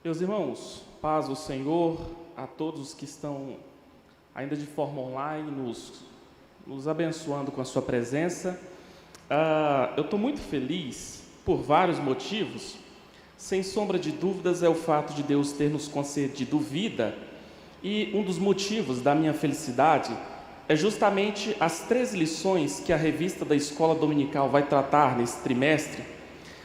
Meus irmãos, paz do Senhor a todos os que estão ainda de forma online, nos abençoando com a sua presença. Eu estou muito feliz por vários motivos. Sem sombra de dúvidas é o fato de Deus ter nos concedido vida, e um dos motivos da minha felicidade é justamente as 3 lições que a revista da Escola Dominical vai tratar nesse trimestre.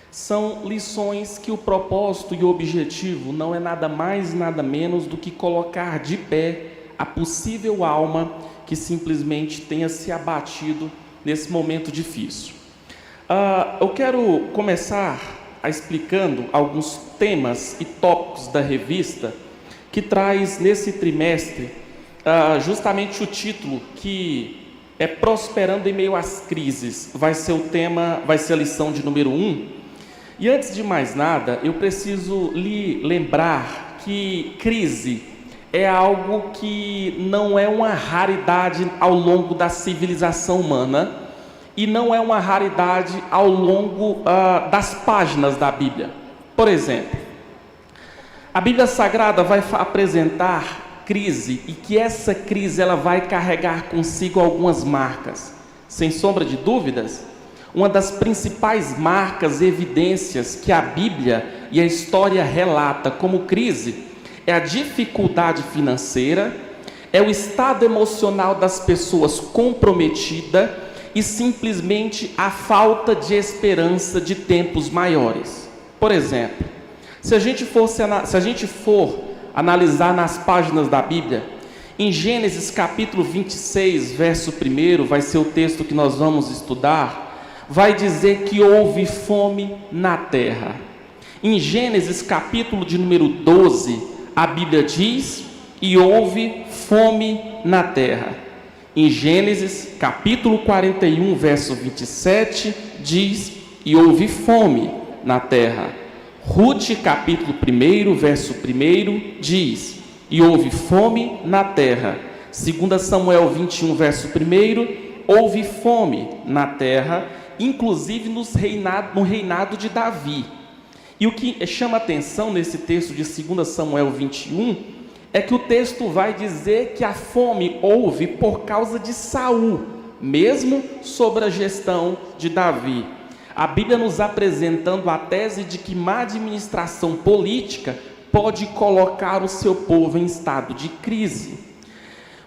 São lições que o propósito e o objetivo não é nada mais nada menos do que colocar de pé a possível alma que simplesmente tenha se abatido nesse momento difícil. Eu quero começar explicando alguns temas e tópicos da revista que traz nesse trimestre justamente o título que é Prosperando em Meio às Crises. Vai ser o tema, vai ser a lição de número 1. E antes de mais nada, eu preciso lhe lembrar que crise é algo que não é uma raridade ao longo da civilização humana e não é uma raridade ao longo das páginas da Bíblia. Por exemplo, a Bíblia Sagrada vai apresentar crise e que essa crise ela vai carregar consigo algumas marcas. Sem sombra de dúvidas, uma das principais marcas e evidências que a Bíblia e a história relata como crise é a dificuldade financeira, é o estado emocional das pessoas comprometida e simplesmente a falta de esperança de tempos maiores. Por exemplo, se a gente for analisar nas páginas da Bíblia, em Gênesis capítulo 26, verso 1, vai ser o texto que nós vamos estudar, vai dizer que houve fome na terra. Em Gênesis capítulo de número 12, a Bíblia diz, e houve fome na terra. Em Gênesis capítulo 41, verso 27, diz, e houve fome na terra. Rute capítulo 1, verso 1, diz, e houve fome na terra. 2 Samuel 21, verso 1, houve fome na terra, inclusive no reinado de Davi. E o que chama atenção nesse texto de 2 Samuel 21 é que o texto vai dizer que a fome houve por causa de Saul, mesmo sobre a gestão de Davi. A Bíblia nos apresentando a tese de que má administração política pode colocar o seu povo em estado de crise.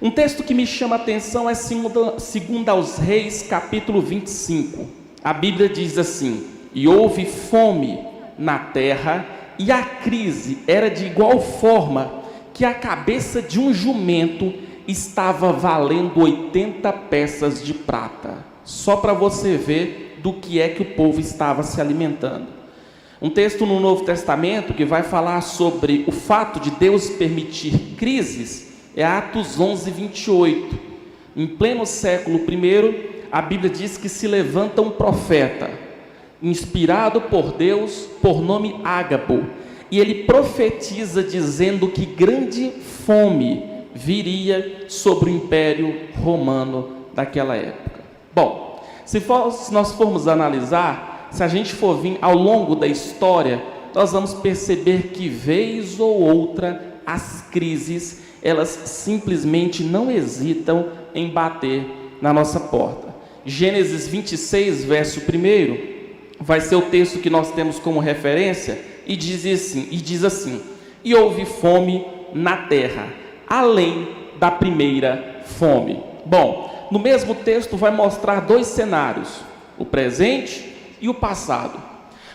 Um texto que me chama a atenção é 2 aos Reis, capítulo 25. A Bíblia diz assim, e houve fome na terra, e a crise era de igual forma que a cabeça de um jumento estava valendo 80 peças de prata. Só para você ver do que é que o povo estava se alimentando. Um texto no Novo Testamento que vai falar sobre o fato de Deus permitir crises é Atos 11, 28. Em pleno século I, a Bíblia diz que se levanta um profeta, inspirado por Deus, por nome Ágabo, e ele profetiza dizendo que grande fome viria sobre o Império Romano daquela época. Bom, se nós formos analisar, se a gente for vir ao longo da história, nós vamos perceber que vez ou outra as crises, elas simplesmente não hesitam em bater na nossa porta. Gênesis 26, verso 1, vai ser o texto que nós temos como referência, e diz assim, e houve fome na terra, além da primeira fome. Bom, no mesmo texto vai mostrar 2 cenários, o presente e o passado.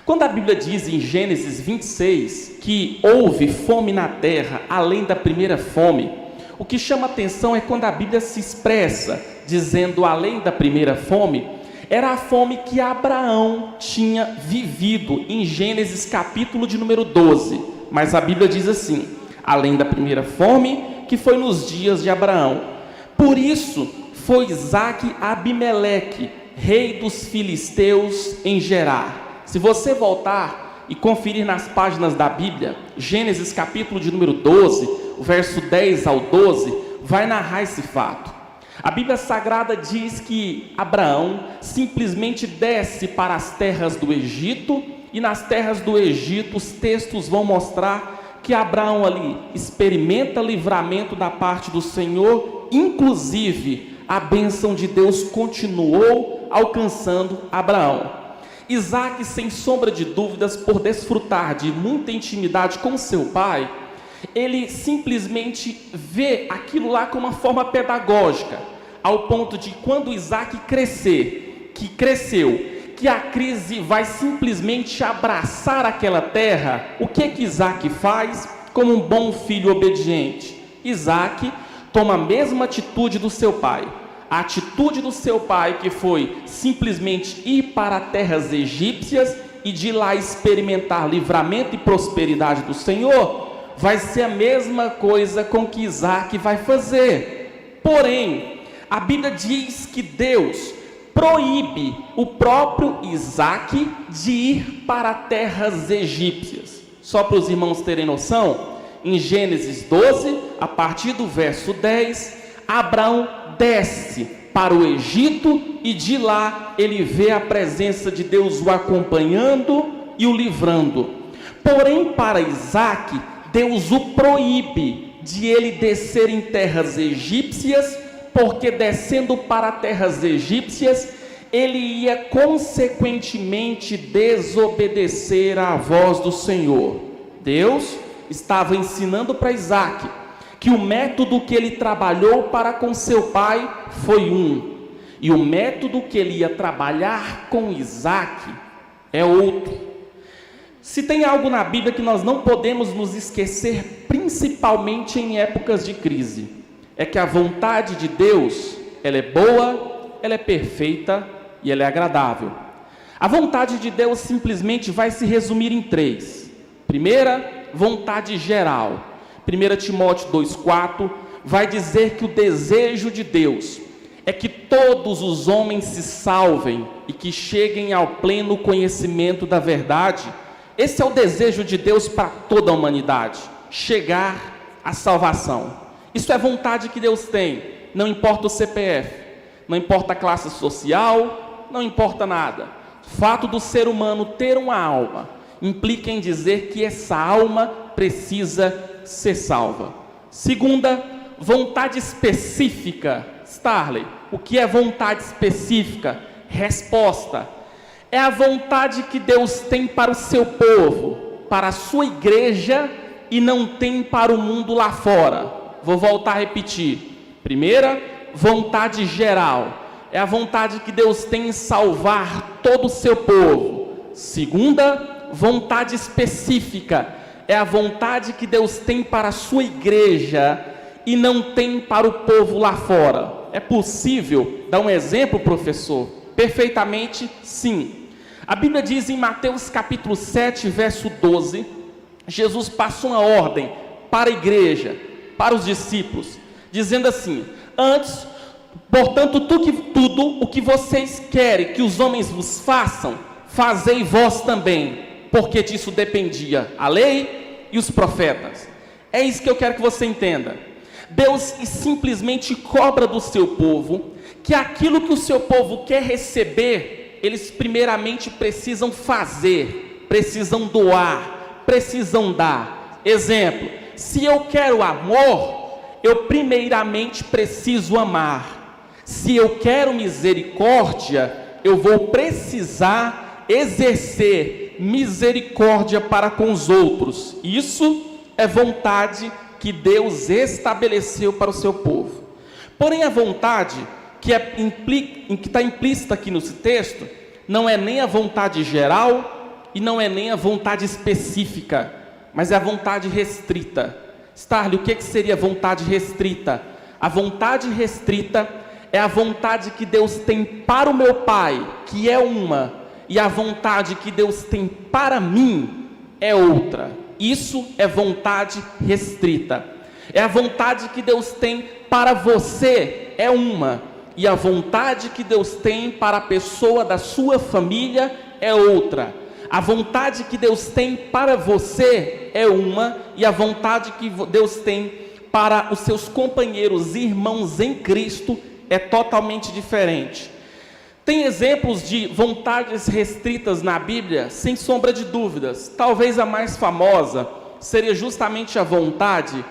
Quando a Bíblia diz em Gênesis 26 que houve fome na terra, além da primeira fome, o que chama atenção é quando a Bíblia se expressa dizendo além da primeira fome, era a fome que Abraão tinha vivido em Gênesis capítulo de número 12. Mas a Bíblia diz assim, além da primeira fome, que foi nos dias de Abraão. Por isso foi Isaque Abimeleque, rei dos filisteus em Gerar. Se você voltar e conferir nas páginas da Bíblia, Gênesis capítulo de número 12, o verso 10 ao 12, vai narrar esse fato. A Bíblia Sagrada diz que Abraão simplesmente desce para as terras do Egito, e nas terras do Egito os textos vão mostrar que Abraão ali experimenta livramento da parte do Senhor, inclusive a bênção de Deus continuou alcançando Abraão. Isaac, sem sombra de dúvidas, por desfrutar de muita intimidade com seu pai, ele simplesmente vê aquilo lá como uma forma pedagógica, ao ponto de quando Isaac cresceu, que a crise vai simplesmente abraçar aquela terra, o que Isaac faz como um bom filho obediente? Isaac toma a mesma atitude do seu pai. A atitude do seu pai, que foi simplesmente ir para terras egípcias e de lá experimentar livramento e prosperidade do Senhor, vai ser a mesma coisa com que Isaac vai fazer. Porém, a Bíblia diz que Deus proíbe o próprio Isaac de ir para terras egípcias. Só para os irmãos terem noção, em Gênesis 12, a partir do verso 10, Abraão desce para o Egito e de lá ele vê a presença de Deus o acompanhando e o livrando. Porém, para Isaac, Deus o proíbe de ele descer em terras egípcias, porque descendo para terras egípcias, ele ia consequentemente desobedecer à voz do Senhor. Deus estava ensinando para Isaac que o método que ele trabalhou para com seu pai foi um, e o método que ele ia trabalhar com Isaac é outro. Se tem algo na Bíblia que nós não podemos nos esquecer, principalmente em épocas de crise, é que a vontade de Deus, ela é boa, ela é perfeita e ela é agradável. A vontade de Deus simplesmente vai se resumir em três. Primeira, vontade geral. 1 Timóteo 2,4 vai dizer que o desejo de Deus é que todos os homens se salvem e que cheguem ao pleno conhecimento da verdade. Esse é o desejo de Deus para toda a humanidade, chegar à salvação. Isso é vontade que Deus tem, não importa o CPF, não importa a classe social, não importa nada. O fato do ser humano ter uma alma implica em dizer que essa alma precisa ser salva. Segunda, vontade específica. Starley, o que é vontade específica? Resposta: é a vontade que Deus tem para o seu povo, para a sua igreja, e não tem para o mundo lá fora. Vou voltar a repetir. Primeira, vontade geral. É a vontade que Deus tem em salvar todo o seu povo. Segunda, vontade específica. É a vontade que Deus tem para a sua igreja e não tem para o povo lá fora. É possível dar um exemplo, professor? Perfeitamente, sim. A Bíblia diz em Mateus capítulo 7, verso 12, Jesus passa uma ordem para a igreja, para os discípulos, dizendo assim: antes, portanto, tudo o que vocês querem que os homens vos façam, fazei vós também, porque disso dependia a lei e os profetas. É isso que eu quero que você entenda. Deus simplesmente cobra do seu povo que aquilo que o seu povo quer receber, eles primeiramente precisam fazer, precisam doar, precisam dar. Exemplo: se eu quero amor, eu primeiramente preciso amar. Se eu quero misericórdia, eu vou precisar exercer misericórdia para com os outros. Isso é vontade que Deus estabeleceu para o seu povo. Porém, a vontade que está implícita aqui nesse texto não é nem a vontade geral e não é nem a vontade específica, mas é a vontade restrita. Starley, o que seria vontade restrita? A vontade restrita é a vontade que Deus tem para o meu Pai, que é uma, e a vontade que Deus tem para mim é outra. Isso é vontade restrita. É a vontade que Deus tem para você é uma, e a vontade que Deus tem para a pessoa da sua família é outra. A vontade que Deus tem para você é uma, e a vontade que Deus tem para os seus companheiros e irmãos em Cristo é totalmente diferente. Tem exemplos de vontades restritas na Bíblia, sem sombra de dúvidas. Talvez a mais famosa seria justamente a vontade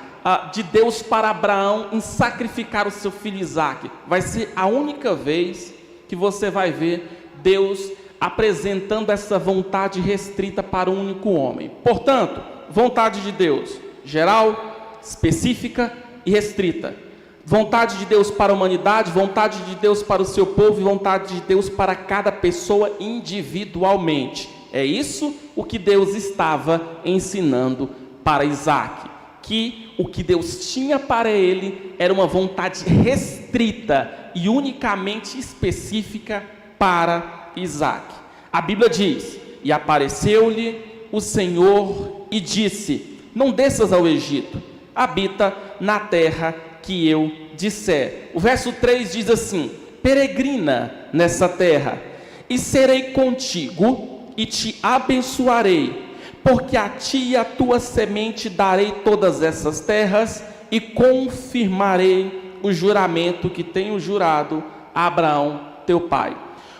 de Deus para Abraão em sacrificar o seu filho Isaque. Vai ser a única vez que você vai ver Deus apresentando essa vontade restrita para um único homem. Portanto, vontade de Deus, geral, específica e restrita. Vontade de Deus para a humanidade, vontade de Deus para o seu povo e vontade de Deus para cada pessoa individualmente. É isso o que Deus estava ensinando para Isaque. Que o que Deus tinha para ele era uma vontade restrita e unicamente específica para Isaque. A Bíblia diz: e apareceu-lhe o Senhor e disse: não desças ao Egito, habita na terra que eu disser. O verso 3 diz assim: peregrina nessa terra, e serei contigo, e te abençoarei, porque a ti e a tua semente darei todas essas terras, e confirmarei o juramento que tenho jurado a Abraão teu pai.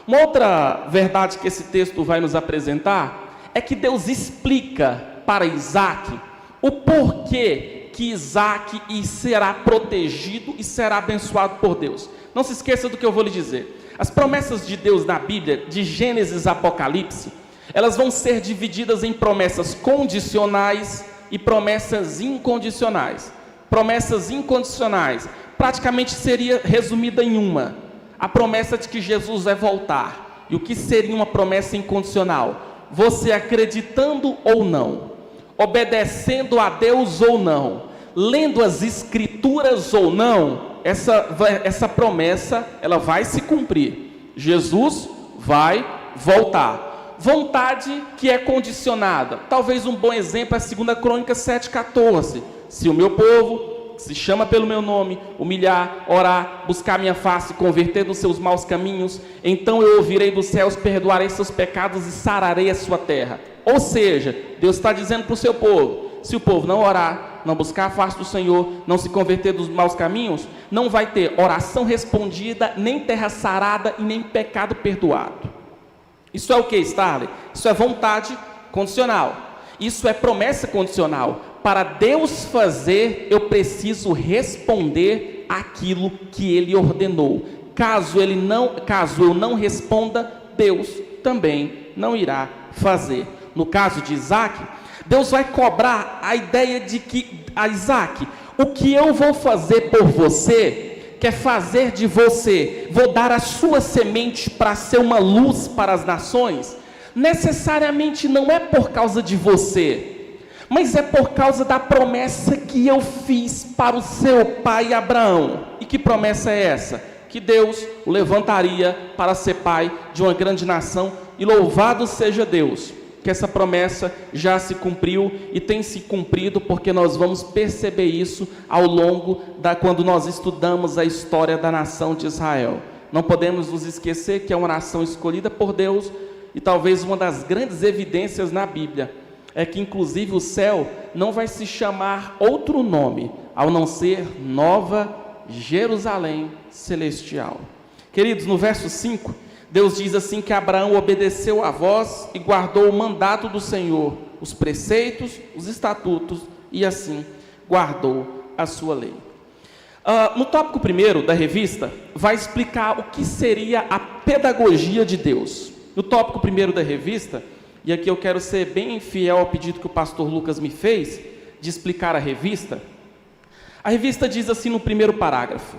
Uma outra verdade que esse texto vai nos apresentar é que Deus explica para Isaque o porquê que Isaque será protegido e será abençoado por Deus. Não se esqueça do que eu vou lhe dizer. As promessas de Deus na Bíblia, de Gênesis a Apocalipse, elas vão ser divididas em promessas condicionais e promessas incondicionais. Promessas incondicionais praticamente seria resumida em uma: a promessa de que Jesus vai voltar. E o que seria uma promessa incondicional? Você acreditando ou não, obedecendo a Deus ou não, lendo as Escrituras ou não, essa promessa ela vai se cumprir. Jesus vai voltar. Vontade que é condicionada. Talvez um bom exemplo é 2 Crônicas 7,14. Se o meu povo, que se chama pelo meu nome, humilhar, orar, buscar minha face, converter dos seus maus caminhos, então eu ouvirei dos céus, perdoarei seus pecados e sararei a sua terra. Ou seja, Deus está dizendo para o seu povo: se o povo não orar, não buscar a face do Senhor, não se converter dos maus caminhos, não vai ter oração respondida, nem terra sarada e nem pecado perdoado. Isso é o que, Starley? Isso é vontade condicional. Isso é promessa condicional. Para Deus fazer, eu preciso responder aquilo que Ele ordenou. Caso eu não responda, Deus também não irá fazer. No caso de Isaque, Deus vai cobrar a ideia de que, Isaque, o que eu vou fazer por você, quer fazer de você, vou dar a sua semente para ser uma luz para as nações, necessariamente não é por causa de você, mas é por causa da promessa que eu fiz para o seu pai Abraão. E que promessa é essa? Que Deus o levantaria para ser pai de uma grande nação, e louvado seja Deus, que essa promessa já se cumpriu e tem se cumprido, porque nós vamos perceber isso ao longo quando nós estudamos a história da nação de Israel. Não podemos nos esquecer que é uma nação escolhida por Deus, e talvez uma das grandes evidências na Bíblia é que inclusive o céu não vai se chamar outro nome, ao não ser Nova Jerusalém Celestial. Queridos, no verso 5, Deus diz assim que Abraão obedeceu a voz e guardou o mandato do Senhor, os preceitos, os estatutos, e assim guardou a sua lei. No tópico 1 da revista, vai explicar o que seria a pedagogia de Deus. No tópico 1 da revista, e aqui eu quero ser bem fiel ao pedido que o pastor Lucas me fez, de explicar a revista diz assim no primeiro parágrafo: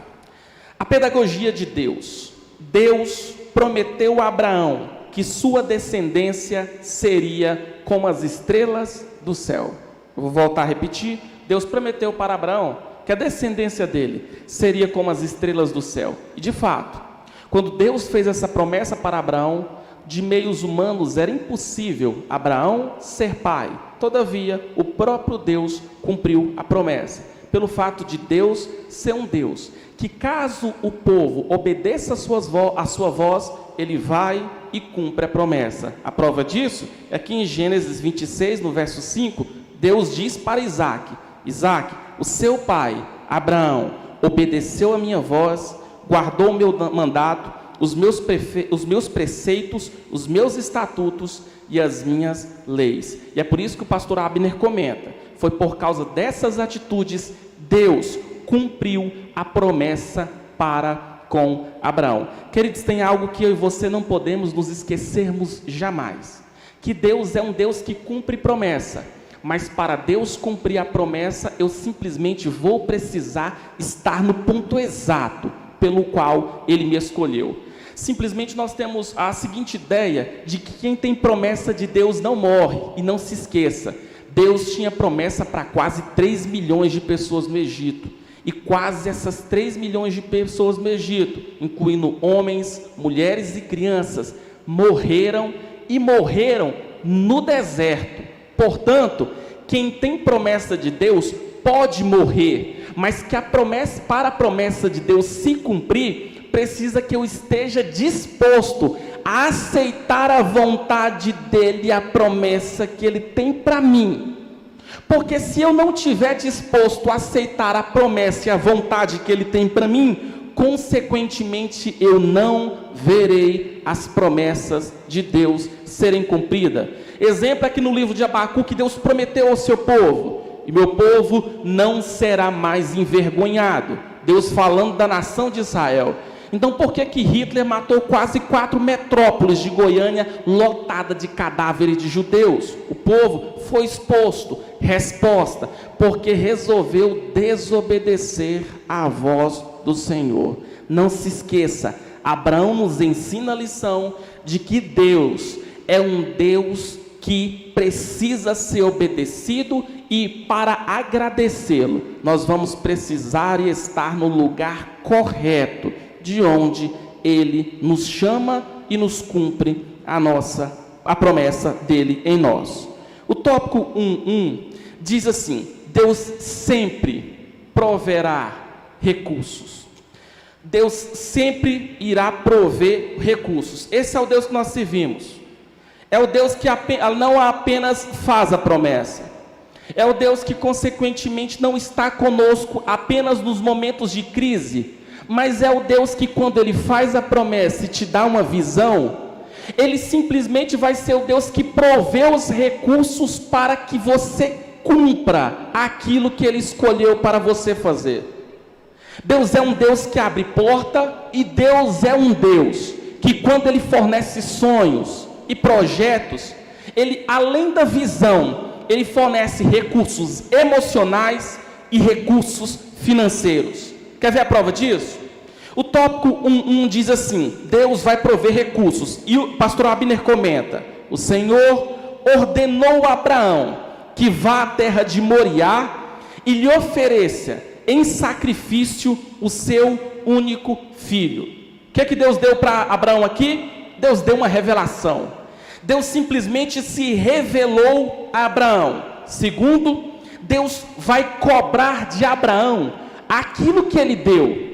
a pedagogia de Deus. Deus prometeu a Abraão que sua descendência seria como as estrelas do céu. Eu vou voltar a repetir. Deus prometeu para Abraão que a descendência dele seria como as estrelas do céu. E de fato, quando Deus fez essa promessa para Abraão, de meios humanos era impossível Abraão ser pai. Todavia, o próprio Deus cumpriu a promessa, pelo fato de Deus ser um Deus que, caso o povo obedeça a sua voz, ele vai e cumpre a promessa. A prova disso é que em Gênesis 26, no verso 5, Deus diz para Isaque: Isaque, o seu pai, Abraão, obedeceu a minha voz, guardou o meu mandato, os meus preceitos, os meus estatutos e as minhas leis. E é por isso que o pastor Abner comenta Foi por causa dessas atitudes, Deus cumpriu a promessa para com Abraão. Queridos, tem algo que eu e você não podemos nos esquecermos jamais, que Deus é um Deus que cumpre promessa, mas para Deus cumprir a promessa, eu simplesmente vou precisar estar no ponto exato pelo qual Ele me escolheu. Simplesmente nós temos a seguinte ideia, de que quem tem promessa de Deus não morre. E não se esqueça, Deus tinha promessa para quase 3 milhões de pessoas no Egito, e quase essas 3 milhões de pessoas no Egito, incluindo homens, mulheres e crianças, morreram no deserto. Portanto, quem tem promessa de Deus pode morrer, mas que para a promessa de Deus se cumprir, precisa que eu esteja disposto a aceitar a vontade dEle, a promessa que Ele tem para mim. Porque se eu não estiver disposto a aceitar a promessa e a vontade que Ele tem para mim, consequentemente eu não verei as promessas de Deus serem cumpridas. Exemplo aqui no livro de Abacuque, que Deus prometeu ao seu povo: e meu povo não será mais envergonhado. Deus falando da nação de Israel. Então por que Hitler matou quase 4 metrópoles de Goiânia lotada de cadáveres de judeus? O povo foi exposto. Resposta: porque resolveu desobedecer à voz do Senhor. Não se esqueça, Abraão nos ensina a lição de que Deus é um Deus que precisa ser obedecido, e para agradecê-lo, nós vamos precisar estar no lugar correto, de onde Ele nos chama e nos cumpre a promessa dEle em nós. O tópico 1.1 diz assim: Deus sempre proverá recursos. Deus sempre irá prover recursos. Esse é o Deus que nós servimos. É o Deus que não apenas faz a promessa. É o Deus que consequentemente não está conosco apenas nos momentos de crise, mas é o Deus que, quando Ele faz a promessa e te dá uma visão, Ele simplesmente vai ser o Deus que provê os recursos para que você cumpra aquilo que Ele escolheu para você fazer. Deus é um Deus que abre porta, e Deus é um Deus que, quando Ele fornece sonhos e projetos, Ele, além da visão, Ele fornece recursos emocionais e recursos financeiros. Quer ver a prova disso? O tópico 1.1 diz assim: Deus vai prover recursos. E o pastor Abner comenta: o Senhor ordenou a Abraão que vá à terra de Moriá e lhe ofereça em sacrifício o seu único filho. O que é que Deus deu para Abraão aqui? Deus deu uma revelação. Deus simplesmente se revelou a Abraão. Segundo, Deus vai cobrar de Abraão aquilo que ele deu.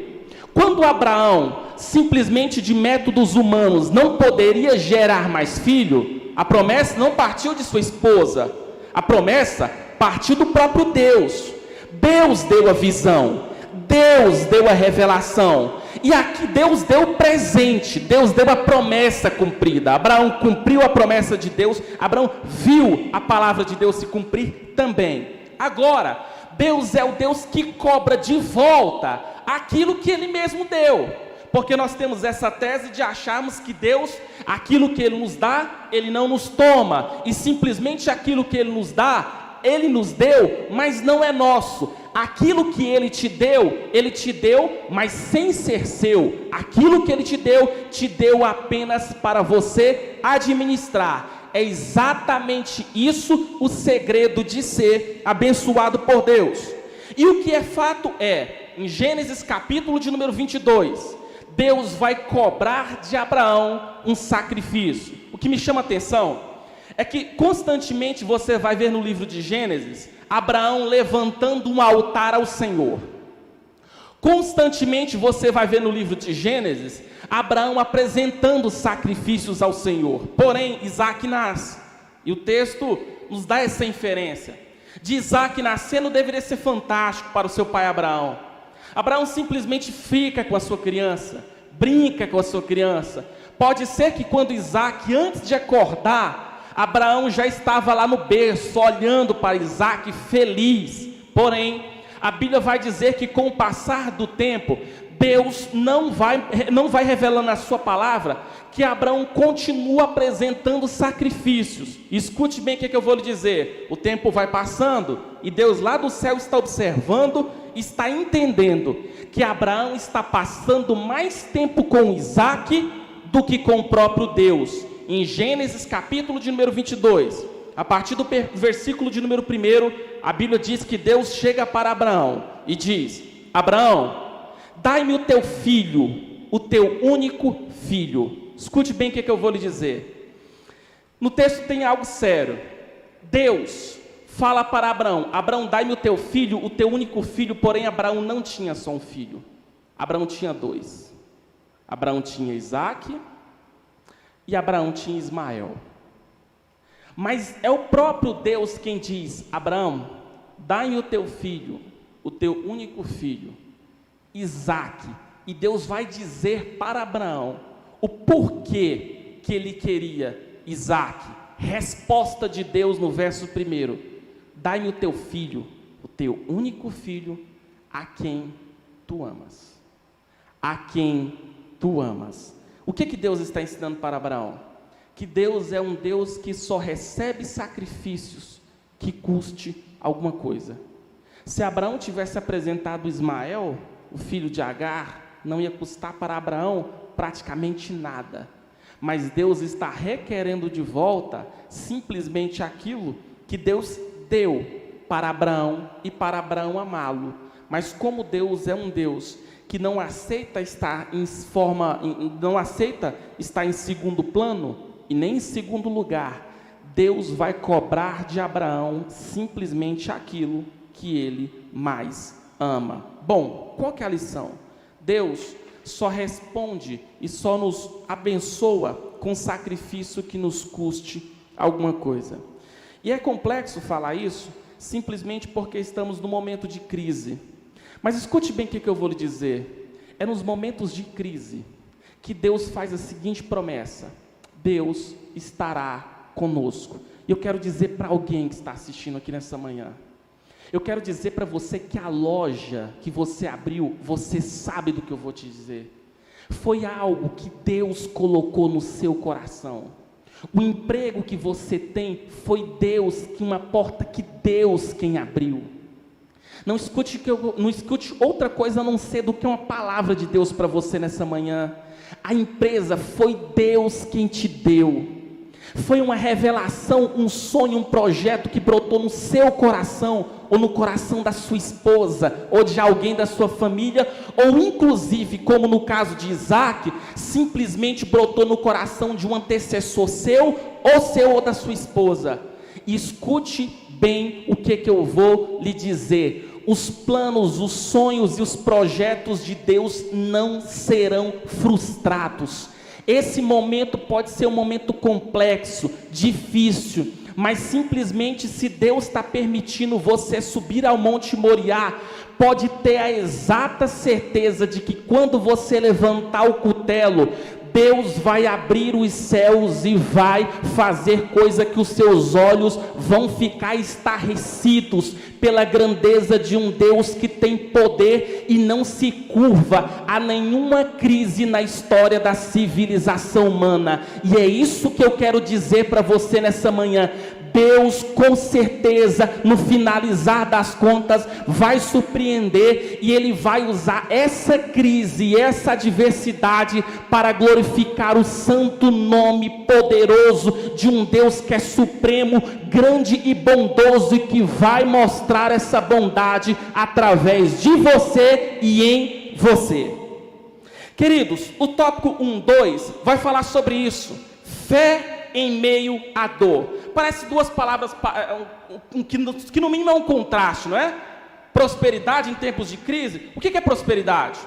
Quando Abraão, simplesmente de métodos humanos, não poderia gerar mais filho, a promessa não partiu de sua esposa, a promessa partiu do próprio Deus. Deus deu a visão, Deus deu a revelação, e aqui Deus deu o presente, Deus deu a promessa cumprida. Abraão cumpriu a promessa de Deus, Abraão viu a palavra de Deus se cumprir também. Agora, Deus é o Deus que cobra de volta aquilo que Ele mesmo deu, porque nós temos essa tese de acharmos que Deus, aquilo que Ele nos dá, Ele não nos toma, e simplesmente aquilo que Ele nos dá, Ele nos deu, mas não é nosso. Aquilo que Ele te deu, mas sem ser seu. Aquilo que Ele te deu apenas para você administrar. É exatamente isso o segredo de ser abençoado por Deus. E o que é fato é, em Gênesis capítulo de número 22, Deus vai cobrar de Abraão um sacrifício. O que me chama a atenção é que constantemente você vai ver no livro de Gênesis, Abraão levantando um altar ao Senhor. Constantemente você vai ver no livro de Gênesis, Abraão apresentando sacrifícios ao Senhor. Porém, Isaac nasce, e o texto nos dá essa inferência. De Isaac nascendo deveria ser fantástico para o seu pai Abraão. Abraão simplesmente fica com a sua criança, brinca com a sua criança. Pode ser que quando Isaac, antes de acordar, Abraão já estava lá no berço, olhando para Isaque feliz. Porém, a Bíblia vai dizer que com o passar do tempo, Deus não vai revelando na sua palavra que Abraão continua apresentando sacrifícios. Escute bem o que eu vou lhe dizer. O tempo vai passando e Deus lá do céu está observando, está entendendo que Abraão está passando mais tempo com Isaque do que com o próprio Deus. Em Gênesis capítulo de número 22, a partir do versículo de número 1, a Bíblia diz que Deus chega para Abraão e diz: Abraão, dai-me o teu filho, o teu único filho. Escute bem o que eu vou lhe dizer. No texto tem algo sério. Deus fala para Abraão: Abraão, dai-me o teu filho, o teu único filho. Porém, Abraão não tinha só um filho. Abraão tinha dois. Abraão tinha Isaque e Abraão tinha Ismael. Mas é o próprio Deus quem diz: Abraão, dai-me o teu filho, o teu único filho, Isaque. E Deus vai dizer para Abraão o porquê que ele queria Isaque. Resposta de Deus no verso 1: dai-me o teu filho, o teu único filho, a quem tu amas. A quem tu amas. O que Deus está ensinando para Abraão? Que Deus é um Deus que só recebe sacrifícios que custe alguma coisa. Se Abraão tivesse apresentado Ismael, o filho de Agar, não ia custar para Abraão praticamente nada. Mas Deus está requerendo de volta simplesmente aquilo que Deus deu para Abraão e para Abraão amá-lo. Mas como Deus é um Deus que não aceita estar em segundo plano e nem em segundo lugar, Deus vai cobrar de Abraão simplesmente aquilo que ele mais ama. Bom, qual que é a lição? Deus só responde e só nos abençoa com sacrifício que nos custe alguma coisa. E é complexo falar isso simplesmente porque estamos num momento de crise. Mas escute bem o que eu vou lhe dizer. É nos momentos de crise que Deus faz a seguinte promessa: Deus estará conosco. E eu quero dizer para alguém que está assistindo aqui nessa manhã, eu quero dizer para você que a loja que você abriu, você sabe do que eu vou te dizer. Foi algo que Deus colocou no seu coração. O emprego que você tem foi Deus, uma porta que Deus quem abriu. Não escute outra coisa a não ser do que uma palavra de Deus para você nessa manhã. A empresa foi Deus quem te deu. Foi uma revelação, um sonho, um projeto que brotou no seu coração, ou no coração da sua esposa, ou de alguém da sua família, ou inclusive, como no caso de Isaque, simplesmente brotou no coração de um antecessor seu ou da sua esposa. E escute bem o que eu vou lhe dizer. Os planos, os sonhos e os projetos de Deus não serão frustrados. Esse momento pode ser um momento complexo, difícil, mas simplesmente se Deus está permitindo você subir ao Monte Moriá, pode ter a exata certeza de que quando você levantar o cutelo, Deus vai abrir os céus e vai fazer coisa que os seus olhos vão ficar estarrecidos pela grandeza de um Deus que tem poder e não se curva a nenhuma crise na história da civilização humana. E é isso que eu quero dizer para você nessa manhã. Deus com certeza no finalizar das contas vai surpreender e Ele vai usar essa crise, essa adversidade para glorificar o santo nome poderoso de um Deus que é supremo, grande e bondoso e que vai mostrar essa bondade através de você e em você. Queridos, o tópico 1.2 vai falar sobre isso, fé em meio à dor. Parece duas palavras que no mínimo é um contraste, não é? Prosperidade em tempos de crise. O que é prosperidade?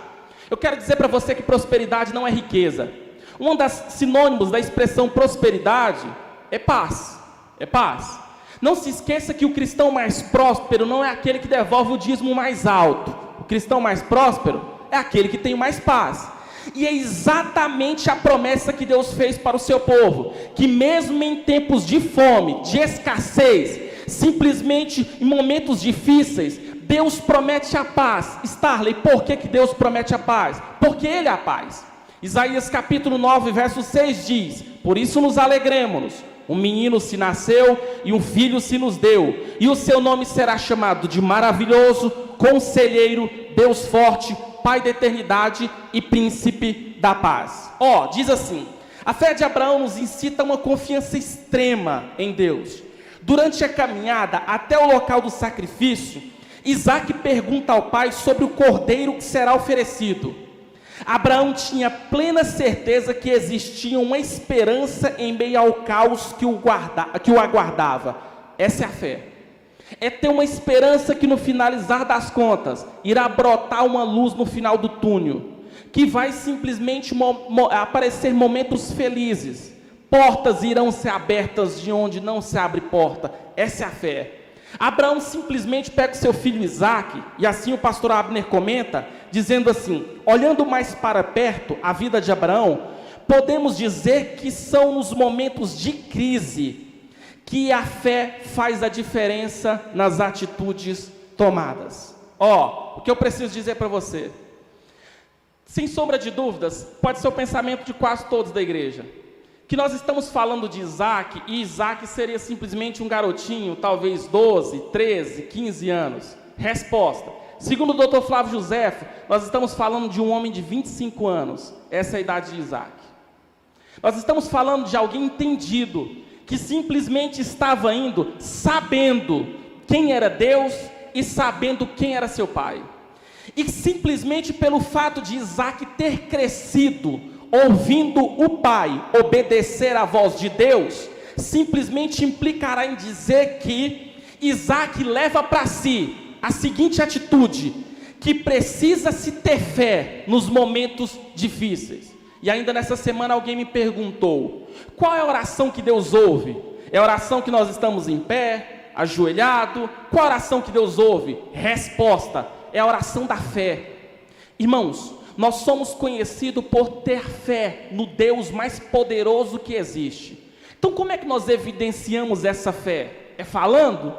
Eu quero dizer para você que prosperidade não é riqueza. Um dos sinônimos da expressão prosperidade é paz. É paz. Não se esqueça que o cristão mais próspero não é aquele que devolve o dízimo mais alto. O cristão mais próspero é aquele que tem mais paz. E é exatamente a promessa que Deus fez para o seu povo, que mesmo em tempos de fome, de escassez, simplesmente em momentos difíceis, Deus promete a paz. Starley, por que Deus promete a paz? Porque Ele é a paz. Isaías capítulo 9, verso 6 diz: por isso nos alegremos, um menino se nasceu e um filho se nos deu, e o seu nome será chamado de maravilhoso, conselheiro, Deus forte, Pai da eternidade e príncipe da paz. Diz assim: a fé de Abraão nos incita a uma confiança extrema em Deus. Durante a caminhada até o local do sacrifício, Isaac pergunta ao pai sobre o cordeiro que será oferecido. Abraão tinha plena certeza que existia uma esperança em meio ao caos que o aguardava. Essa é a fé. É ter uma esperança que no finalizar das contas, irá brotar uma luz no final do túnel, que vai simplesmente aparecer momentos felizes, portas irão ser abertas de onde não se abre porta. Essa é a fé. Abraão simplesmente pega o seu filho Isaque, e assim o pastor Abner comenta, dizendo assim: olhando mais para perto a vida de Abraão, podemos dizer que são nos momentos de crise que a fé faz a diferença nas atitudes tomadas. O que eu preciso dizer para você, sem sombra de dúvidas, pode ser o pensamento de quase todos da igreja, que nós estamos falando de Isaac, e Isaac seria simplesmente um garotinho, talvez 12, 13, 15 anos. Resposta: segundo o Dr. Flávio Josefo, nós estamos falando de um homem de 25 anos. Essa é a idade de Isaac. Nós estamos falando de alguém entendido, que simplesmente estava indo sabendo quem era Deus e sabendo quem era seu pai. E simplesmente pelo fato de Isaac ter crescido ouvindo o pai obedecer à voz de Deus, simplesmente implicará em dizer que Isaac leva para si a seguinte atitude: que precisa se ter fé nos momentos difíceis. E ainda nessa semana alguém me perguntou: qual é a oração que Deus ouve? É a oração que nós estamos em pé, ajoelhado? Qual a oração que Deus ouve? Resposta: é a oração da fé. Irmãos, nós somos conhecidos por ter fé no Deus mais poderoso que existe. Então como é que nós evidenciamos essa fé? É falando?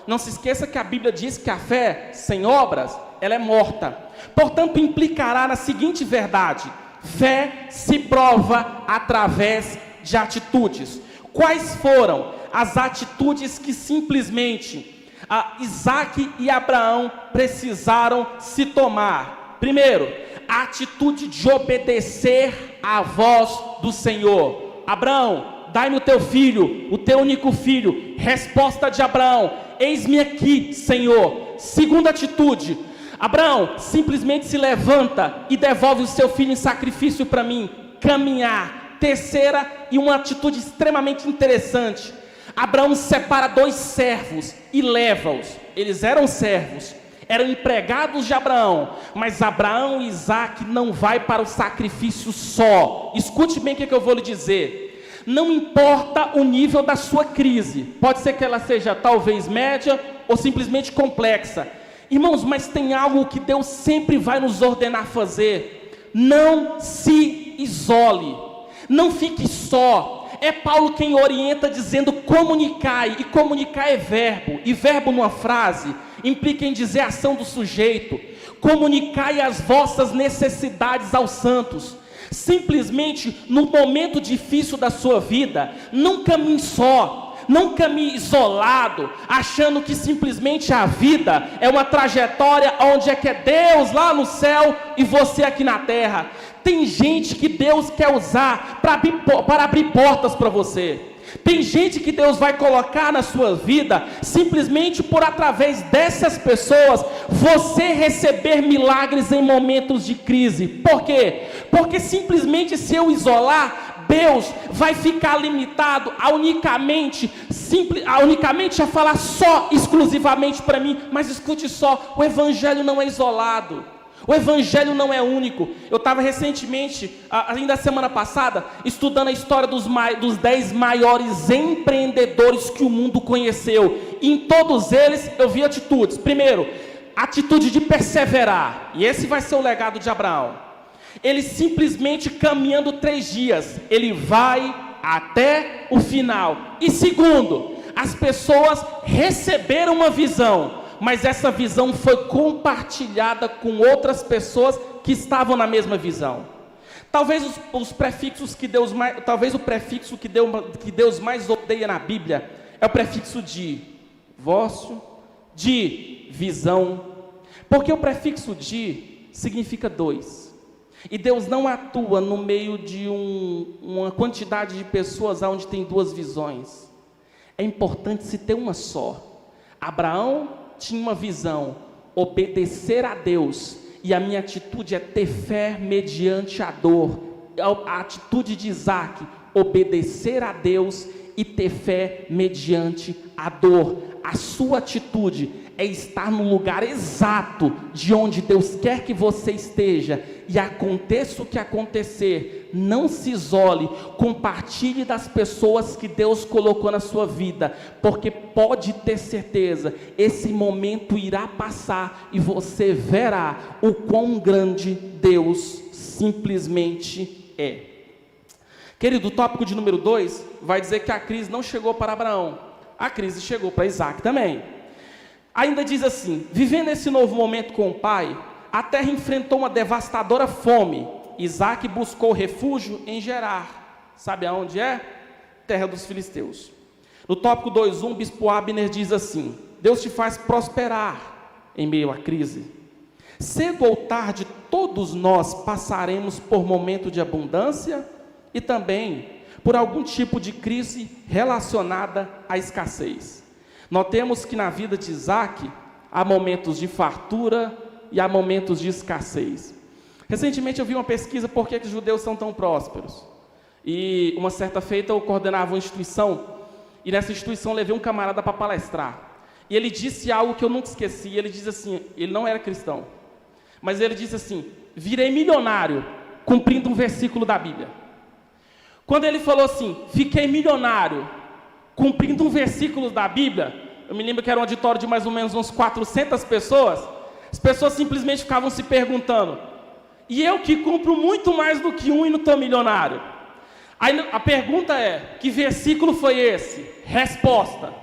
Não se esqueça que a Bíblia diz que a fé sem obras, ela é morta. Portanto, implicará na seguinte verdade: fé se prova através de atitudes. Quais foram as atitudes que simplesmente Isaac e Abraão precisaram se tomar? Primeiro, a atitude de obedecer à voz do Senhor. Abraão, dai-me o teu filho, o teu único filho. Resposta de Abraão: eis-me aqui, Senhor. Segunda atitude: Abraão simplesmente se levanta e devolve o seu filho em sacrifício para mim. Caminhar. Terceira, e uma atitude extremamente interessante: Abraão separa 2 servos e leva-os. Eles eram servos, eram empregados de Abraão, mas Abraão e Isaac não vai para o sacrifício só. Escute bem o que eu vou lhe dizer. Não importa o nível da sua crise, pode ser que ela seja talvez média ou simplesmente complexa. Irmãos, mas tem algo que Deus sempre vai nos ordenar fazer: não se isole, não fique só. É Paulo quem orienta dizendo: comunicai, e comunicar é verbo, e verbo numa frase implica em dizer a ação do sujeito. Comunicai as vossas necessidades aos santos. Simplesmente no momento difícil da sua vida, não caminhe só, não caminhe isolado, achando que simplesmente a vida é uma trajetória onde é que é Deus lá no céu e você aqui na terra. Tem gente que Deus quer usar para abrir portas para você. Tem gente que Deus vai colocar na sua vida simplesmente por através dessas pessoas você receber milagres em momentos de crise. Por quê? Porque simplesmente se eu isolar, Deus vai ficar limitado a unicamente a falar só, exclusivamente para mim. Mas escute só, o evangelho não é isolado. O evangelho não é único. Eu estava recentemente, ainda semana passada, estudando a história dos 10 maiores empreendedores que o mundo conheceu. E em todos eles eu vi atitudes. Primeiro, atitude de perseverar. E esse vai ser o legado de Abraão. Ele simplesmente caminhando 3 dias, ele vai até o final. E segundo, as pessoas receberam uma visão, mas essa visão foi compartilhada com outras pessoas que estavam na mesma visão. Talvez os prefixos que Deus mais, talvez o prefixo que Deus mais odeia na Bíblia é o prefixo de divórcio, de visão, porque o prefixo de significa 2. E Deus não atua no meio de uma quantidade de pessoas onde tem 2 visões. É importante se ter uma só. Abraão tinha uma visão, obedecer a Deus, e a minha atitude é ter fé mediante a dor. A atitude de Isaac, obedecer a Deus e ter fé mediante a dor. A sua atitude é estar no lugar exato de onde Deus quer que você esteja, e aconteça o que acontecer, não se isole, compartilhe das pessoas que Deus colocou na sua vida, porque pode ter certeza, esse momento irá passar e você verá o quão grande Deus simplesmente é. Querido, o tópico de número 2 vai dizer que a crise não chegou para Abraão, a crise chegou para Isaac também. Ainda diz assim: vivendo esse novo momento com o pai, a terra enfrentou uma devastadora fome. Isaac buscou refúgio em Gerar. Sabe aonde é? Terra dos filisteus. No tópico 2:1, bispo Abner diz assim: Deus te faz prosperar em meio à crise. Cedo ou tarde, todos nós passaremos por momento de abundância e também por algum tipo de crise relacionada à escassez. Notemos que na vida de Isaac há momentos de fartura e há momentos de escassez. Recentemente eu vi uma pesquisa por que os judeus são tão prósperos. E uma certa feita eu coordenava uma instituição, e nessa instituição eu levei um camarada para palestrar. E ele disse algo que eu nunca esqueci. Ele diz assim, ele não era cristão, mas ele disse assim: virei milionário cumprindo um versículo da Bíblia. Quando ele falou assim, fiquei milionário cumprindo um versículo da Bíblia, eu me lembro que era um auditório de mais ou menos uns 400 pessoas, as pessoas simplesmente ficavam se perguntando: e eu que cumpro muito mais do que um e não estou milionário? Aí a pergunta é: que versículo foi esse? Resposta: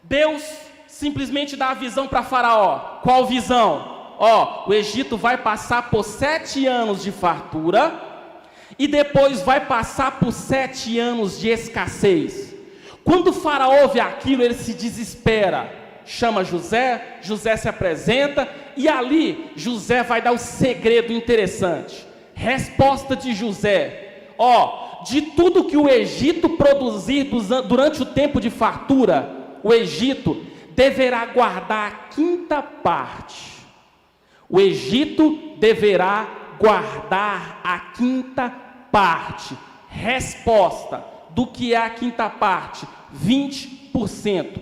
Deus simplesmente dá a visão para Faraó. Qual visão? O Egito vai passar por 7 anos de fartura e depois vai passar por 7 anos de escassez. Quando o Faraó vê aquilo, ele se desespera, chama José, José se apresenta, e ali José vai dar um segredo interessante. Resposta de José: de tudo que o Egito produzir durante o tempo de fartura, o Egito deverá guardar a 5ª parte. O Egito deverá guardar a 5ª parte. Resposta: do que é a 5ª parte? 20%.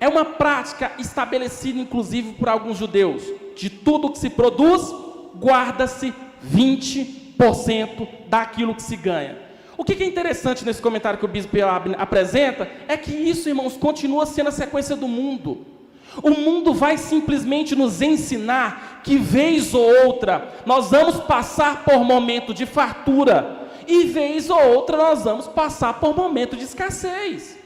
É uma prática estabelecida inclusive por alguns judeus. De tudo que se produz, guarda-se 20% daquilo que se ganha. O que é interessante nesse comentário que o bispo apresenta é que isso, irmãos, continua sendo a sequência do mundo. O mundo vai simplesmente nos ensinar que vez ou outra nós vamos passar por momento de fartura, e vez ou outra nós vamos passar por momento de escassez.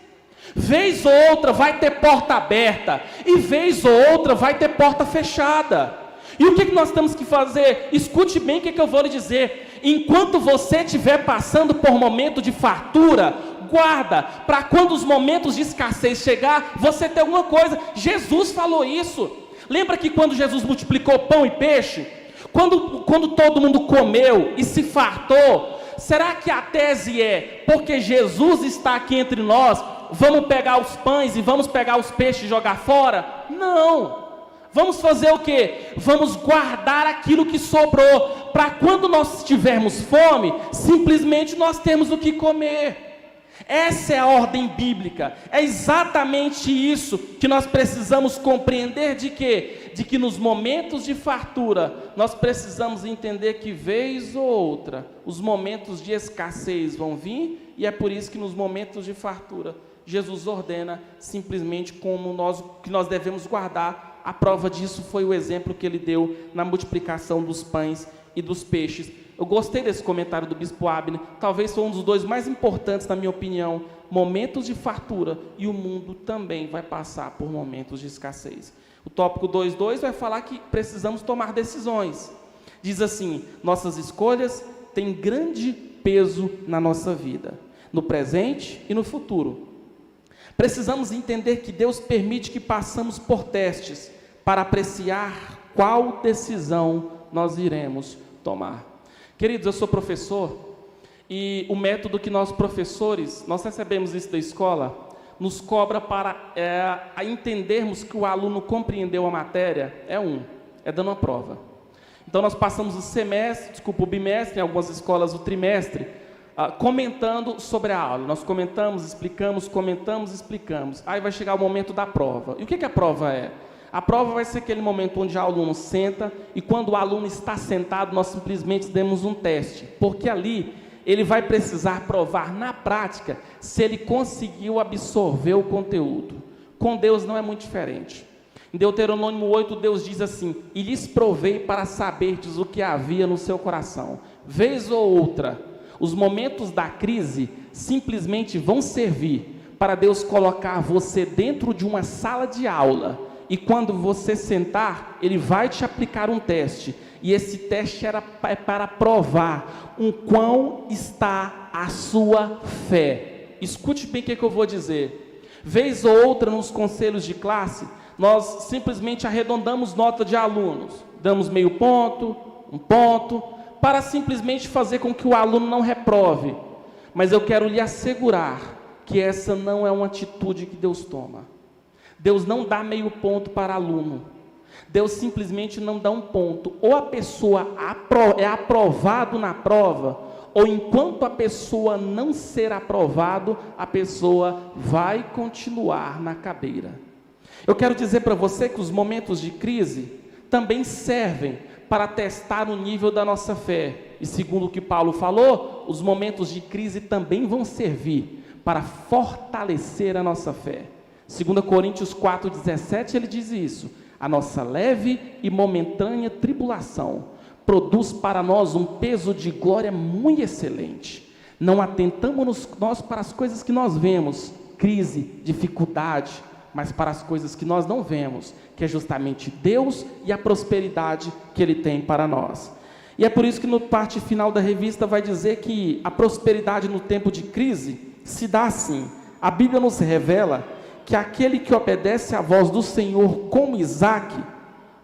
Vez ou outra vai ter porta aberta, e vez ou outra vai ter porta fechada. E o que nós temos que fazer? Escute bem o que eu vou lhe dizer. Enquanto você estiver passando por momento de fartura, guarda, para quando os momentos de escassez chegar, você ter alguma coisa. Jesus falou isso. Lembra que quando Jesus multiplicou pão e peixe, quando todo mundo comeu e se fartou, será que a tese é, porque Jesus está aqui entre nós, vamos pegar os pães e vamos pegar os peixes e jogar fora? Não. Vamos fazer o quê? Vamos guardar aquilo que sobrou, para quando nós tivermos fome, simplesmente nós temos o que comer. Essa é a ordem bíblica. É exatamente isso que nós precisamos compreender. De quê? De que nos momentos de fartura, nós precisamos entender que vez ou outra, os momentos de escassez vão vir, e é por isso que nos momentos de fartura, Jesus ordena simplesmente que nós devemos guardar. A prova disso foi o exemplo que ele deu na multiplicação dos pães e dos peixes. eu gostei desse comentário do Bispo Abner, talvez foi um dos dois mais importantes, na minha opinião, momentos de fartura, e o mundo também vai passar por momentos de escassez. O tópico 2.2 vai falar que precisamos tomar decisões. Diz assim: nossas escolhas têm grande peso na nossa vida, no presente e no futuro. Precisamos entender que Deus permite que passamos por testes para apreciar qual decisão nós iremos tomar. Queridos, eu sou professor, e o método que nós professores, nós recebemos isso da escola, nos cobra para entendermos que o aluno compreendeu a matéria, é dando uma prova. Então nós passamos o bimestre, em algumas escolas o trimestre, comentando sobre a aula. Nós comentamos, explicamos, explicamos. Aí vai chegar o momento da prova. E o que a prova é? A prova vai ser aquele momento onde o aluno senta, e quando o aluno está sentado, nós simplesmente demos um teste, porque ali ele vai precisar provar na prática se ele conseguiu absorver o conteúdo. Com Deus não é muito diferente. Em Deuteronômio 8, Deus diz assim: e lhes provei para saberdes o que havia no seu coração. Vez ou outra, os momentos da crise simplesmente vão servir para Deus colocar você dentro de uma sala de aula, e quando você sentar, Ele vai te aplicar um teste, e esse teste é para provar o quão está a sua fé. Escute bem o que eu vou dizer. Vez ou outra, nos conselhos de classe, nós simplesmente arredondamos nota de alunos, damos meio ponto, um ponto, para simplesmente fazer com que o aluno não reprove. Mas eu quero lhe assegurar que essa não é uma atitude que Deus toma. Deus não dá meio ponto para aluno. Deus simplesmente não dá um ponto. Ou a pessoa é aprovado na prova, ou enquanto a pessoa não ser aprovado, a pessoa vai continuar na cadeira. Eu quero dizer para você que os momentos de crise também servem para testar o nível da nossa fé. E segundo o que Paulo falou, os momentos de crise também vão servir para fortalecer a nossa fé. 2 Coríntios 4,17, ele diz isso: a nossa leve e momentânea tribulação produz para nós um peso de glória muito excelente. Não atentamos nós para as coisas que nós vemos, crise, dificuldade, mas para as coisas que nós não vemos, que é justamente Deus e a prosperidade que Ele tem para nós. E é por isso que no parte final da revista vai dizer que a prosperidade no tempo de crise se dá assim. A Bíblia nos revela que aquele que obedece à voz do Senhor como Isaac,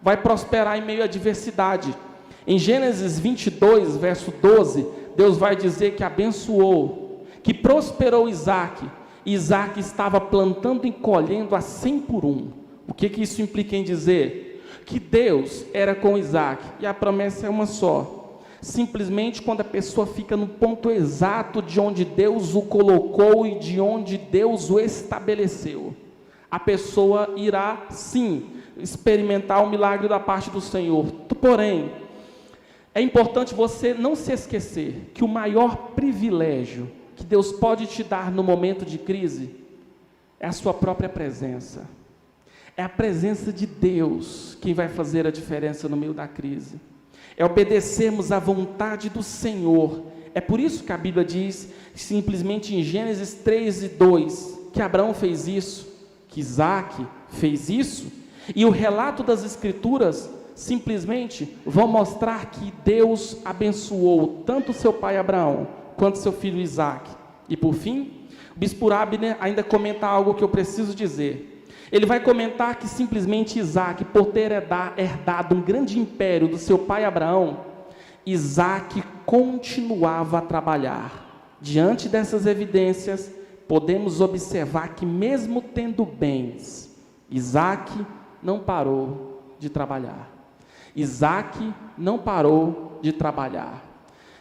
vai prosperar em meio à adversidade. Em Gênesis 22, verso 12, Deus vai dizer que abençoou, que prosperou Isaac. Isaac estava plantando e colhendo a 100 por 1. O que isso implica em dizer? Que Deus era com Isaac, e a promessa é uma só. Simplesmente quando a pessoa fica no ponto exato de onde Deus o colocou e de onde Deus o estabeleceu, a pessoa irá sim experimentar o milagre da parte do Senhor. Porém, é importante você não se esquecer que o maior privilégio que Deus pode te dar no momento de crise é a sua própria presença. É a presença de Deus quem vai fazer a diferença no meio da crise. É obedecermos à vontade do Senhor. É por isso que a Bíblia diz, simplesmente em Gênesis 3:2, que Abraão fez isso, que Isaac fez isso, e o relato das Escrituras simplesmente vão mostrar que Deus abençoou tanto seu pai Abraão, quanto seu filho Isaac. E por fim, o Bispo Abner ainda comenta algo que eu preciso dizer. Ele vai comentar que simplesmente Isaac, por ter herdado um grande império do seu pai Abraão, Isaac continuava a trabalhar. Diante dessas evidências, podemos observar que mesmo tendo bens, Isaac não parou de trabalhar. Isaac não parou de trabalhar.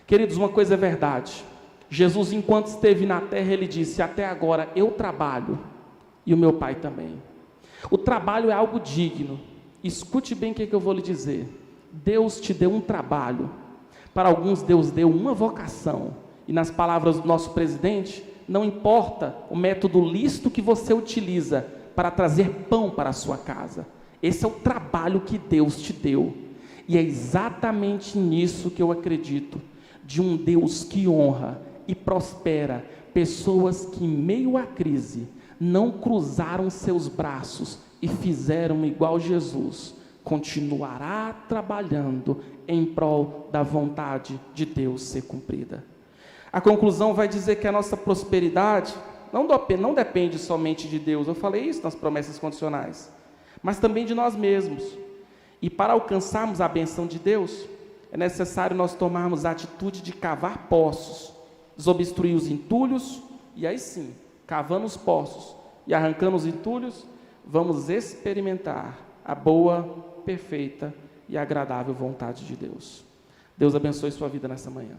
Queridos, uma coisa é verdade. Jesus, enquanto esteve na terra, ele disse: até agora eu trabalho e o meu pai também. O trabalho é algo digno. Escute bem o que eu vou lhe dizer. Deus te deu um trabalho. Para alguns Deus deu uma vocação. E nas palavras do nosso presidente, não importa o método lícito que você utiliza para trazer pão para a sua casa. Esse é o trabalho que Deus te deu. E é exatamente nisso que eu acredito. de um Deus que honra e prospera pessoas que, em meio à crise, não cruzaram seus braços e fizeram igual Jesus, continuará trabalhando em prol da vontade de Deus ser cumprida. A conclusão vai dizer que a nossa prosperidade não depende somente de Deus, eu falei isso nas promessas condicionais, mas também de nós mesmos. E para alcançarmos a benção de Deus, é necessário nós tomarmos a atitude de cavar poços, desobstruir os entulhos, e aí sim, cavando os poços e arrancando os entulhos, vamos experimentar a boa, perfeita e agradável vontade de Deus. Deus abençoe sua vida nessa manhã.